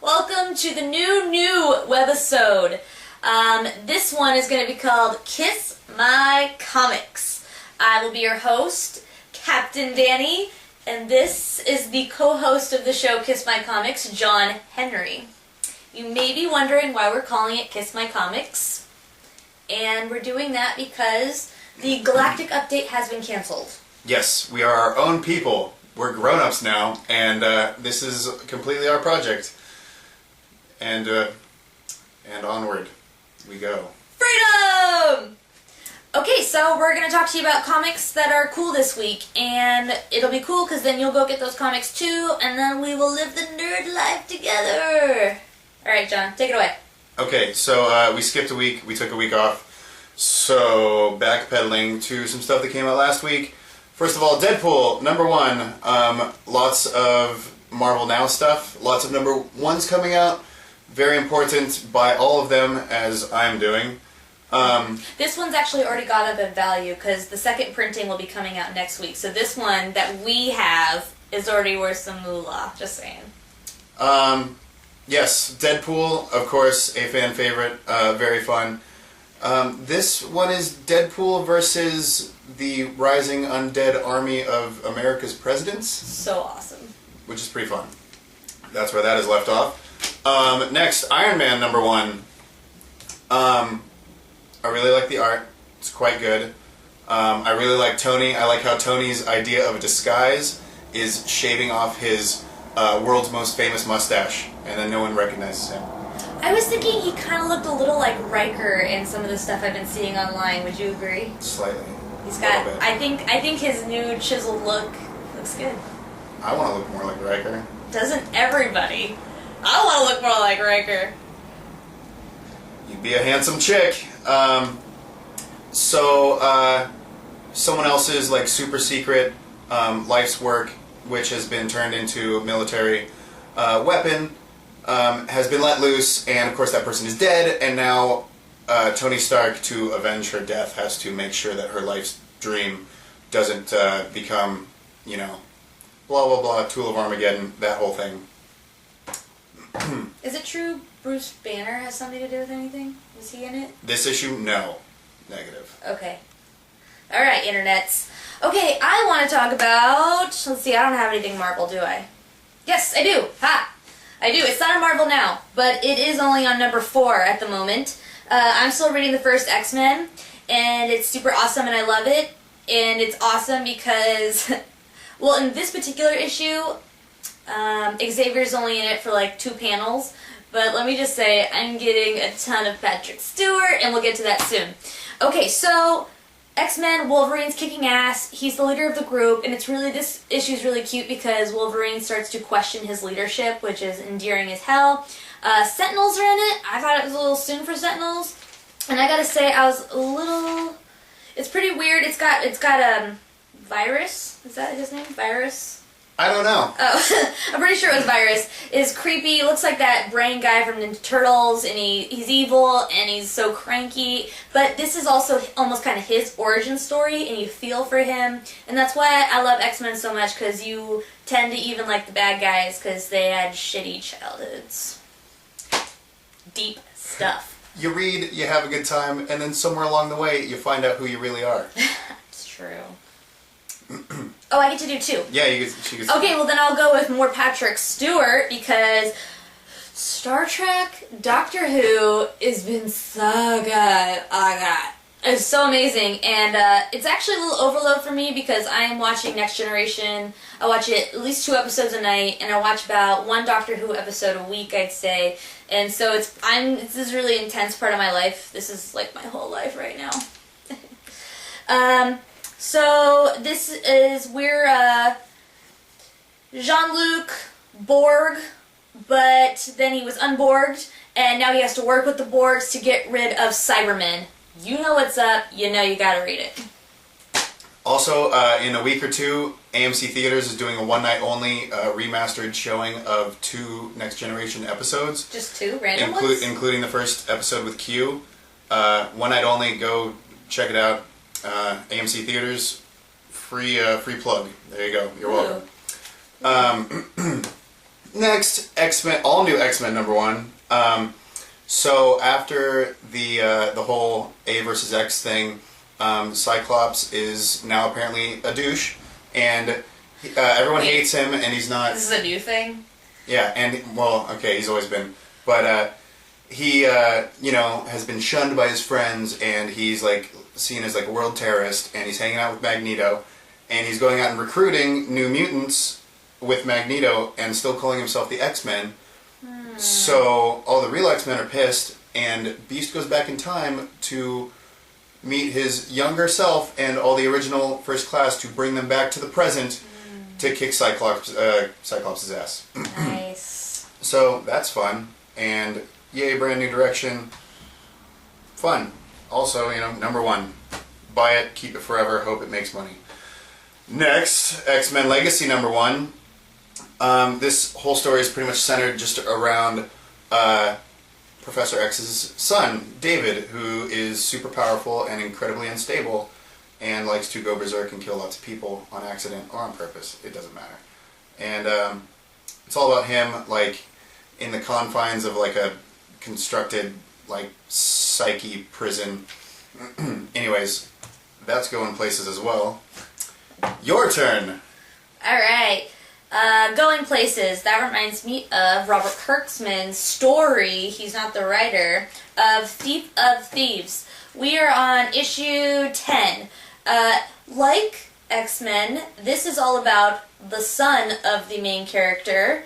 Welcome to the new webisode. This one is going to be called Kiss My Comics. I will be your host, Captain Danny, and this is the co-host of the show Kiss My Comics, John Henry. You may be wondering why we're calling it Kiss My Comics, and we're doing that because the Galactic Update has been canceled. Yes, we are our own people. We're grown-ups now, and this is completely our project. And onward we go. Freedom! Okay, so we're going to talk to you about comics that are cool this week, and it'll be cool because then you'll go get those comics too, and then we will live the nerd life together. Alright, John, take it away. Okay, so we skipped a week. We took a week off. So, backpedaling to some stuff that came out last week. First of all, Deadpool, #1. Lots of Marvel Now stuff. Lots of #1s coming out. Very important. Buy all of them, as I'm doing. This one's actually already got up in value because the second printing will be coming out next week. So this one that we have is already worth some moolah. Just saying. Yes, Deadpool, of course, a fan favorite. Very fun. This one is Deadpool versus the rising undead army of America's presidents. So awesome. Which is pretty fun. That's where that is left off. Next, Iron Man #1. I really like the art. It's quite good. I really like Tony. I like how Tony's idea of a disguise is shaving off his world's most famous mustache, and then no one recognizes him. I was thinking he kind of looked a little like Riker in some of the stuff I've been seeing online. Would you agree? Slightly. He's got. I think his new chiseled look looks good. I want to look more like Riker. Doesn't everybody? I want to look more like Riker. You'd be a handsome chick. Someone else's like super secret life's work, which has been turned into a military weapon, has been let loose, and of course that person is dead, and now Tony Stark, to avenge her death, has to make sure that her life's dream doesn't become, you know, blah blah blah, tool of Armageddon, that whole thing. Is it true Bruce Banner has something to do with anything? Was he in it? This issue, no. Negative. Okay. Alright, internets. Okay, I want to talk about... Let's see, I don't have anything Marvel, do I? Yes, I do! Ha! I do. It's not on Marvel now, but it is only on #4 at the moment. I'm still reading the first X-Men, and it's super awesome, and I love it. And it's awesome because... well, in this particular issue... Xavier's only in it for like 2 panels, but let me just say I'm getting a ton of Patrick Stewart, and we'll get to that soon. Okay, so X-Men, Wolverine's kicking ass. He's the leader of the group, and it's really, this issue's really cute because Wolverine starts to question his leadership, which is endearing as hell. Sentinels are in it. I thought it was a little soon for Sentinels, and I gotta say I was a little. It's pretty weird. It's got Virus. Is that his name? Virus. I don't know. Oh, I'm pretty sure it was Virus. Is creepy, looks like that brain guy from Ninja Turtles, and he's evil, and he's so cranky. But this is also almost kind of his origin story, and you feel for him. And that's why I love X-Men so much, because you tend to even like the bad guys, because they had shitty childhoods. Deep stuff. You read, you have a good time, and then somewhere along the way, you find out who you really are. It's true. Oh, I get to do 2. Yeah, she gets okay, well then I'll go with more Patrick Stewart because Star Trek, Doctor Who has been so good. Oh god. It's so amazing, and it's actually a little overload for me because I am watching Next Generation. I watch it at least 2 episodes a night, and I watch about 1 Doctor Who episode a week, I'd say. And so this is a really intense part of my life. This is like my whole life right now. So this is, we're Jean-Luc Borg, but then he was unborged, and now he has to work with the Borgs to get rid of Cybermen. You know what's up, you know you gotta read it. Also, in a week or 2, AMC Theaters is doing a one-night-only remastered showing of 2 Next Generation episodes. Just 2 random ones? Including the first episode with Q. One night only, go check it out. AMC Theaters, free plug. There you go. You're welcome. Next, X-Men, all new X-Men #1. So after the whole A versus X thing, Cyclops is now apparently a douche, and everyone hates him, and he's not. This is a new thing? Yeah, and, well, okay, he's always been. But he, has been shunned by his friends, and he's, like, seen as, like, a world terrorist, and he's hanging out with Magneto, and he's going out and recruiting new mutants with Magneto, and still calling himself the X-Men. So all the real X-Men are pissed, and Beast goes back in time to meet his younger self and all the original First Class to bring them back to the present to kick Cyclops' ass. Nice. So that's fun, and yay, brand new direction. Fun. Also, #1. Buy it, keep it forever, hope it makes money. Next, X-Men Legacy #1. This whole story is pretty much centered just around Professor X's son, David, who is super powerful and incredibly unstable, and likes to go berserk and kill lots of people on accident or on purpose. It doesn't matter. And it's all about him, like, in the confines of, like, a constructed, like, psyche prison. Anyways, that's going places as well. Your turn! Alright. Going places. That reminds me of Robert Kirkman's story, he's not the writer, of Thief of Thieves. We are on issue 10. Like X-Men, this is all about the son of the main character.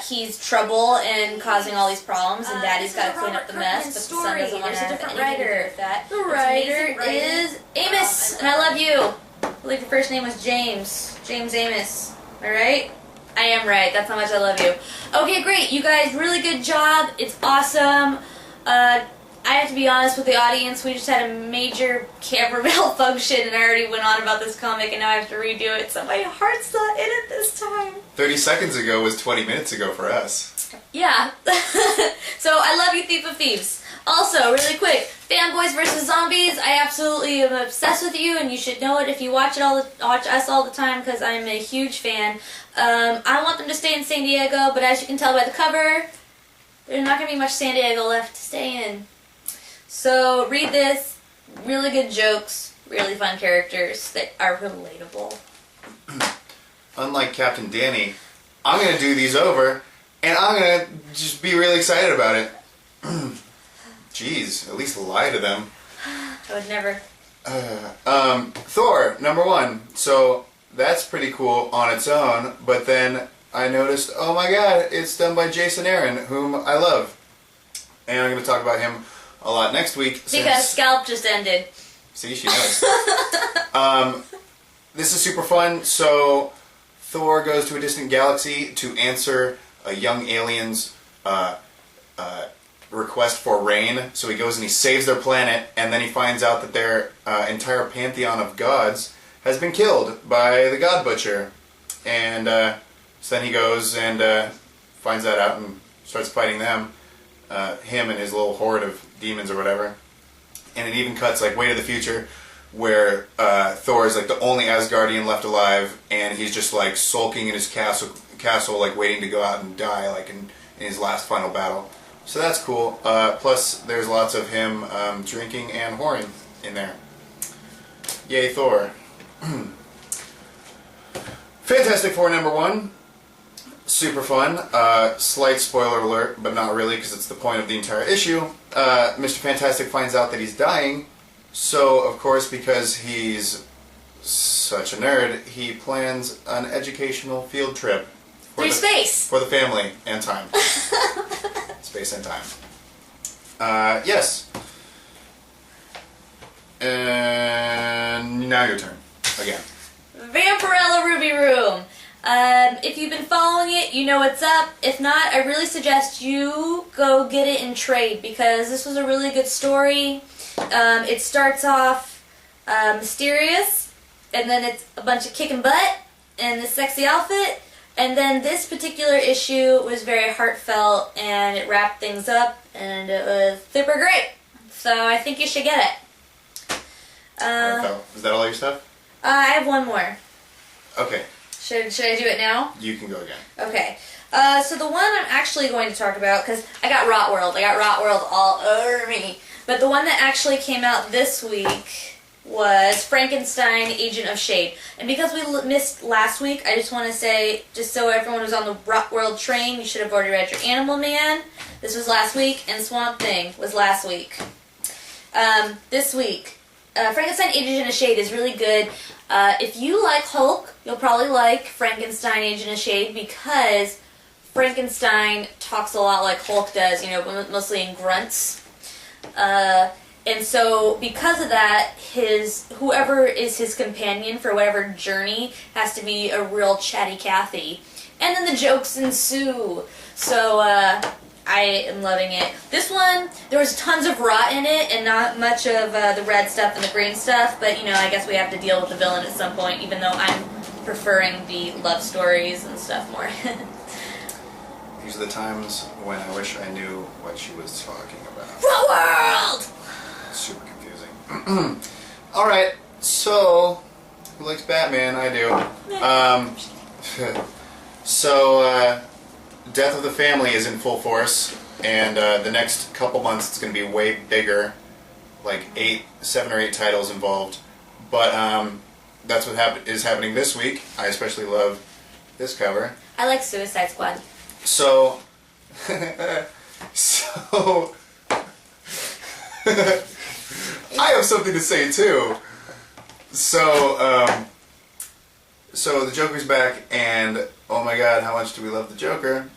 He's trouble and causing all these problems, and Daddy's got to clean up the mess, but the son doesn't want to have anything to do with that. The writer is Amos, and I love you. I believe your first name was James. James Amos. Alright? I am right. That's how much I love you. Okay, great. You guys, really good job. It's awesome. I have to be honest with the audience. We just had a major camera malfunction, and I already went on about this comic, and now I have to redo it, so my heart's not in it this time. 30 seconds ago was 20 minutes ago for us. Yeah. So, I love you, Thief of Thieves. Also, really quick, Fanboys vs. Zombies, I absolutely am obsessed with you, and you should know it if you watch us all the time, because I'm a huge fan. I want them to stay in San Diego, but as you can tell by the cover, there's not going to be much San Diego left to stay in. So, read this. Really good jokes, really fun characters that are relatable. Unlike Captain Danny, I'm going to do these over, and I'm going to just be really excited about it. Jeez, at least lie to them. I would never. Thor, #1. So, that's pretty cool on its own, but then I noticed, oh my god, it's done by Jason Aaron, whom I love. And I'm going to talk about him a lot next week. Because Scalp just ended. See, she knows. This is super fun. So, Thor goes to a distant galaxy to answer a young alien's request for rain. So he goes and he saves their planet, and then he finds out that their entire pantheon of gods has been killed by the God Butcher. And so then he goes and finds that out and starts fighting them. Him and his little horde of demons or whatever. And it even cuts like way to the future, where Thor is like the only Asgardian left alive, and he's just like sulking in his castle like waiting to go out and die, like in his last final battle. So that's cool. Plus, there's lots of him drinking and whoring in there. Yay, Thor. Fantastic Four #1. Super fun. Slight spoiler alert, but not really, because it's the point of the entire issue. Mr. Fantastic finds out that he's dying, so, of course, because he's such a nerd, he plans an educational field trip. Through space! For the family and time. Space and time. Yes. And now your turn. Again. Vampirella Ruby Room. If you've been following it, you know what's up. If not, I really suggest you go get it in trade, because this was a really good story. It starts off mysterious, and then it's a bunch of kicking butt and this sexy outfit, and then this particular issue was very heartfelt, and it wrapped things up, and it was super great. So I think you should get it. Is that all your stuff? I have one more. Okay. Should I do it now? You can go again. Okay. So the one I'm actually going to talk about, because I got Rot World all over me, but the one that actually came out this week was Frankenstein, Agent of Shade. And because we missed last week, I just want to say, just so everyone was on the Rot World train, you should have already read your Animal Man. This was last week, and Swamp Thing was last week. This week, Frankenstein, Agent of Shade is really good. If you like Hulk, you'll probably like Frankenstein, Agent of Shade, because Frankenstein talks a lot like Hulk does, you know, mostly in grunts. And so, because of that, whoever is his companion for whatever journey has to be a real chatty Cathy. And then the jokes ensue. So, I am loving it. This one, there was tons of rot in it and not much of the red stuff and the green stuff, but, you know, I guess we have to deal with the villain at some point, even though I'm preferring the love stories and stuff more. These are the times when I wish I knew what she was talking about. Rot World! Super confusing. Alright, so, who likes Batman? I do. Death of the Family is in full force, and the next couple months it's going to be way bigger, like 7 or 8 titles involved. But that's what is happening this week. I especially love this cover. I like Suicide Squad. So, I have something to say too. So the Joker's back, and oh my God, how much do we love the Joker?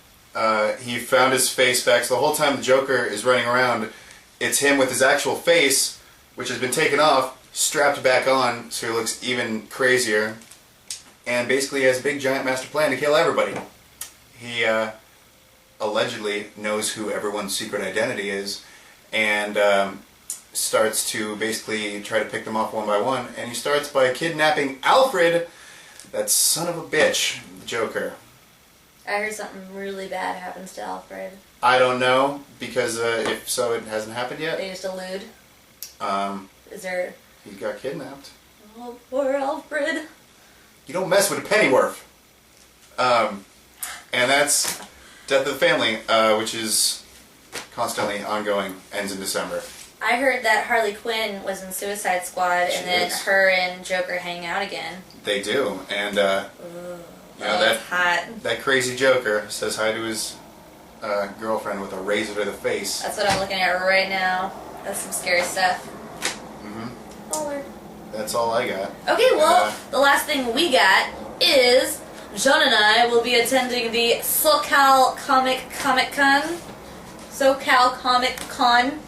He found his face back. So the whole time the Joker is running around, it's him with his actual face, which has been taken off, strapped back on, so he looks even crazier. And basically has a big giant master plan to kill everybody. He allegedly knows who everyone's secret identity is, and starts to basically try to pick them off one by one. And he starts by kidnapping Alfred, that son of a bitch, the Joker. I heard something really bad happens to Alfred. I don't know, because if so, it hasn't happened yet. They just allude. Is there... He got kidnapped. Oh, poor Alfred. You don't mess with a pennyworth. And that's Death of the Family, which is constantly ongoing, ends in December. I heard that Harley Quinn was in Suicide Squad, and then her and Joker hang out again. They do, and Ooh, you know, hot. that crazy Joker says hi to his girlfriend with a razor to the face. That's what I'm looking at right now. That's some scary stuff. Mm-hmm. Oh, Lord. That's all I got. Okay, well, the last thing we got is John and I will be attending the SoCal Comic Con. SoCal Comic Con.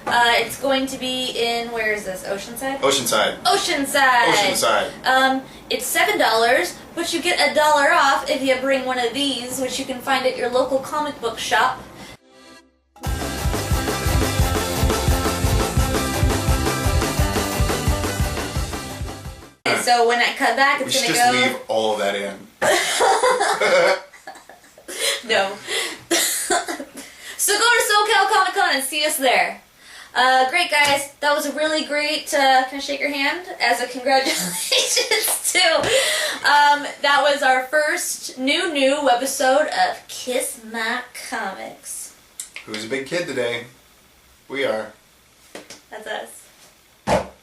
It's going to be in, where is this? Oceanside? Oceanside. Oceanside. Oceanside. It's $7, but you get $1 off if you bring one of these, which you can find at your local comic book shop. So when I cut back, it's going to go... We should just leave all of that in. No. So go to SoCal Comic Con and see us there. Great, guys. That was a really great... can I shake your hand? As a congratulations, too. That was our first new episode of Kiss My Comics. Who's a big kid today? We are. That's us.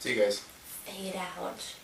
See you guys. Fade out.